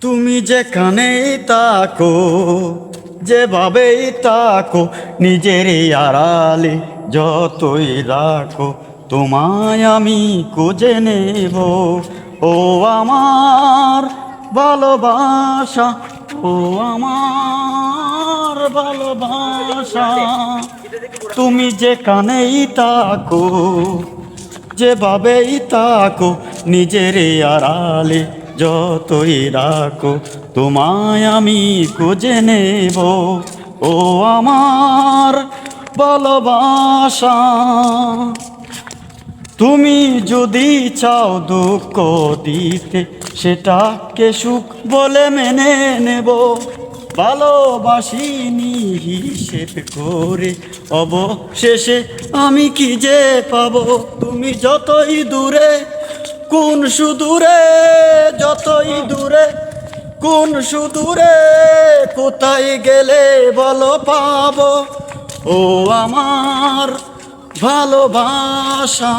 তুমি যেখানেই তাকো, যেভাবেই তাকো, নিজের আড়ালে যতই রাখো, তোমায় আমি খুঁজে নেব। ও আমার ভালোবাসা, ও আমার ভালোবাসা, তুমি যেখানেই তাকো, যেভাবেই তাকো, নিজের আড়ালে যতই রাখো, তোমায় আমি খুঁজে নেব। ও আমার ভালোবাসা, তুমি যদি চাও দুঃখ দিতে, সেটাকে সুখ বলে মেনে নেব। ভালোবাসিনি হিসেব করে, অবশেষে আমি কি যে পাবো? তুমি যতই দূরে, কোন সুদূরে, যতই দূরে, কোন সুদূরে, কোথায় গেলে বলো পাবো? ও আমার ভালোবাসা।